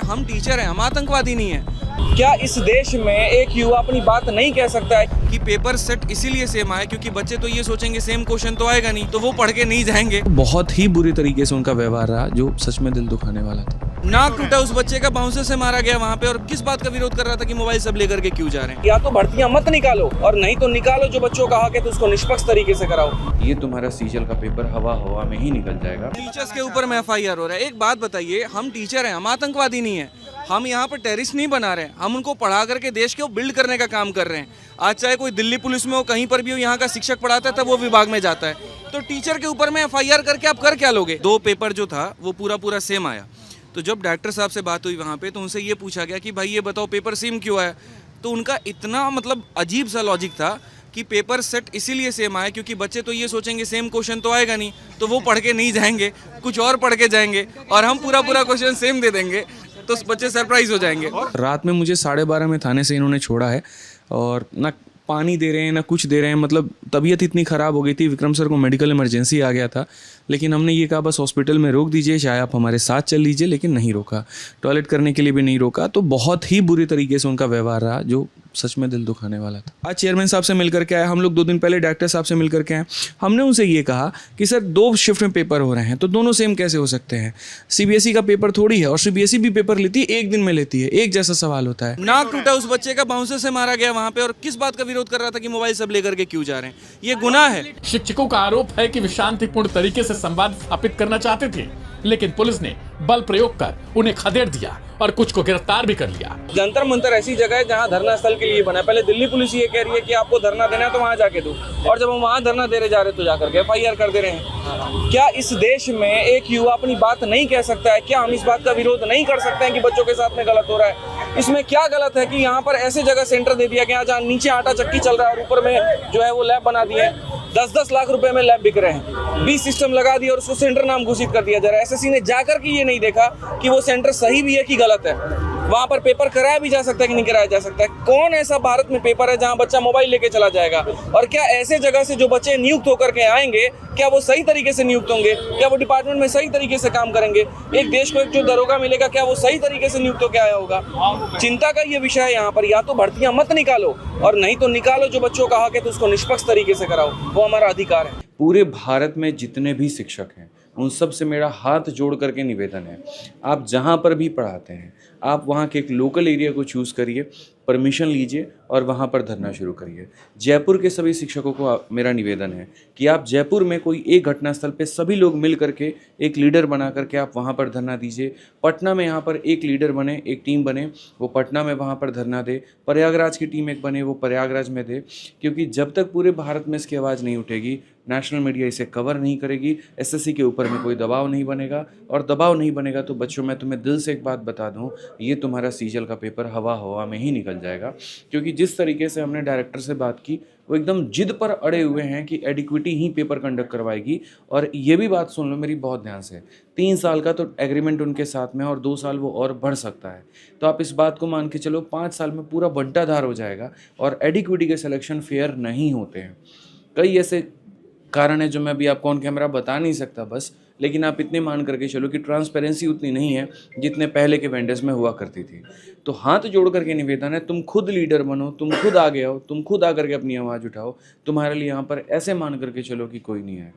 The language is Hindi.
हम टीचर हैं, हम आतंकवादी नहीं हैं। क्या इस देश में एक युवा अपनी बात नहीं कह सकता है कि पेपर सेट इसीलिए सेम आए क्योंकि बच्चे तो ये सोचेंगे सेम क्वेश्चन तो आएगा नहीं, तो वो पढ़ के नहीं जाएंगे। बहुत ही बुरी तरीके से उनका व्यवहार रहा, जो सच में दिल दुखाने वाला था। नाक टूटा उस बच्चे का, बाउंसर से मारा गया वहाँ पे, और किस बात का विरोध कर रहा था कि मोबाइल सब लेकर के क्यों जा रहे हैं। या तो भर्तियां मत निकालो और नहीं तो निकालो जो बच्चों का हक है तो उसको निष्पक्ष तरीके से कराओ। ये तुम्हारा सीजल का पेपर हवा हवा में ही निकल जाएगा। टीचर्स के ऊपर में FIR हो रहा है। एक बात बताइए, हम टीचर हैं, हम आतंकवादी नहीं है। हम यहाँ पर टेररिस्ट नहीं बना रहे हैं, हम उनको पढ़ा करके देश को बिल्ड करने का काम कर रहे हैं। आज चाहे कोई दिल्ली पुलिस में हो, कहीं पर भी हो, यहाँ का शिक्षक पढ़ाता है तब वो विभाग में जाता है। तो टीचर के ऊपर में FIR करके आप कर क्या लोगे। 2 पेपर जो था वो पूरा सेम आया। तो जब डायरेक्टर साहब से बात हुई वहाँ पे, तो उनसे ये पूछा गया कि भाई ये बताओ पेपर सेम क्यों आया। तो उनका इतना मतलब अजीब सा लॉजिक था कि पेपर सेट इसीलिए सेम आया क्योंकि बच्चे तो ये सोचेंगे सेम क्वेश्चन तो आएगा नहीं, तो वो पढ़ के नहीं जाएंगे, कुछ और पढ़ के जाएंगे और हम पूरा क्वेश्चन सेम दे देंगे, तो बच्चे सरप्राइज हो जाएंगे। रात में मुझे 12:30 में थाने से इन्होंने छोड़ा है और ना पानी दे रहे हैं ना कुछ दे रहे हैं। मतलब तबीयत इतनी ख़राब हो गई थी, विक्रम सर को मेडिकल इमरजेंसी आ गया था, लेकिन हमने ये कहा बस हॉस्पिटल में रोक दीजिए, चाहे आप हमारे साथ चल लीजिए, लेकिन नहीं रोका। टॉयलेट करने के लिए भी नहीं रोका। तो बहुत ही बुरी तरीके से उनका व्यवहार रहा, जो सच में दिल दुखाने वाला था। आज चेयरमैन साहब से मिलकर के आए हम लोग, 2 दिन पहले डायरेक्टर साहब से मिलकर के आए। हमने उनसे ये कहा कि सर 2 शिफ्ट में पेपर हो रहे हैं तो दोनों सेम कैसे हो सकते हैं। CBSE का पेपर थोड़ी है और CBSE भी पेपर लेती है, एक दिन में लेती है, एक जैसा सवाल होता है। नाक टूटा उस बच्चे का, बाउंसर से मारा गया वहाँ पे, और किस बात का विरोध कर रहा था कि मोबाइल सब लेकर के क्यों जा रहे हैं। ये गुनाह है। शिक्षकों का आरोप है कि वे शांतिपूर्ण तरीके से संवाद स्थापित करना चाहते थे, लेकिन पुलिस ने बल प्रयोग कर उन्हें खदेड़ दिया और कुछ को गिरफ्तार भी कर लिया। जंतर मंतर ऐसी जगह है जहाँ धरना स्थल के लिए बना है। पहले दिल्ली पुलिस ये कह रही है कि आपको धरना देना है तो वहाँ जाके दो, और जब हम वहाँ धरना देने जा रहे तो जाकर के FIR कर दे रहे हैं। क्या इस देश में एक युवा अपनी बात नहीं कह सकता है? क्या हम इस बात का विरोध नहीं कर सकते हैं कि बच्चों के साथ में गलत हो रहा है? इसमें क्या गलत है कि यहाँ पर ऐसे जगह सेंटर दे दिया गया जहाँ नीचे आटा चक्की चल रहा है और ऊपर में जो है वो लैब बना दिए हैं। 10-10 लाख रुपए में लैब बिक रहे हैं। 20 सिस्टम लगा दिया और उसको सेंटर नाम घोषित कर दिया जा रहा है। SSC ने जाकर के ये नहीं देखा कि वो सेंटर सही भी है कि गलत है। वहाँ पर पेपर कराया भी जा सकता है कि नहीं कराया जा सकता है। कौन ऐसा भारत में पेपर है जहाँ बच्चा मोबाइल लेके चला जाएगा? और क्या ऐसे जगह से जो बच्चे नियुक्त होकर के आएंगे, क्या वो सही तरीके से नियुक्त होंगे? क्या वो डिपार्टमेंट में सही तरीके से काम करेंगे? एक देश को एक जो दरोगा मिलेगा, क्या वो सही तरीके से नियुक्त होकर आया होगा? चिंता का ये विषय है यहाँ पर। या तो भर्तियां मत निकालो और नहीं तो निकालो जो बच्चों का हक है तो उसको निष्पक्ष तरीके से कराओ, वो हमारा अधिकार है। पूरे भारत में जितने भी शिक्षक हैं उन सब से मेरा हाथ जोड़ करके निवेदन है, आप जहाँ पर भी पढ़ाते हैं आप वहाँ के एक लोकल एरिया को चूज़ करिए, परमिशन लीजिए और वहाँ पर धरना शुरू करिए। जयपुर के सभी शिक्षकों को मेरा निवेदन है कि आप जयपुर में कोई एक घटनास्थल पे सभी लोग मिल करके एक लीडर बना करके आप वहाँ पर धरना दीजिए। पटना में यहाँ पर एक लीडर बने, एक टीम बने, वो पटना में वहाँ पर धरना दे। प्रयागराज की टीम एक बने, वो प्रयागराज में दे, क्योंकि जब तक पूरे भारत में इसकी आवाज़ नहीं उठेगी, नेशनल मीडिया इसे कवर नहीं करेगी, SSC के ऊपर में कोई दबाव नहीं बनेगा, और दबाव नहीं बनेगा तो बच्चों मैं तुम्हें दिल से एक बात बता दूं, ये तुम्हारा सीजल का पेपर हवा हवा में ही निकल जाएगा। क्योंकि जिस तरीके से हमने डायरेक्टर से बात की, वो एकदम जिद पर अड़े हुए हैं कि एडिक्विटी ही पेपर कंडक्ट करवाएगी। और ये भी बात सुन लो मेरी बहुत ध्यान से, 3 साल का तो एग्रीमेंट उनके साथ में और 2 साल वो और बढ़ सकता है। तो आप इस बात को मान के चलो 5 साल में पूरा बंटाधार हो जाएगा और एडिक्विटी के सिलेक्शन फेयर नहीं होते हैं। कई ऐसे कारण है जो मैं अभी आपको ऑन कैमरा बता नहीं सकता बस, लेकिन आप इतने मान करके चलो कि ट्रांसपेरेंसी उतनी नहीं है जितने पहले के वेंडर्स में हुआ करती थी। तो हाथ जोड़ करके निवेदन है, तुम खुद लीडर बनो, तुम खुद आगे आओ, तुम खुद आकर के अपनी आवाज़ उठाओ। तुम्हारे लिए यहाँ पर ऐसे मान करके चलो कि कोई नहीं आएगा।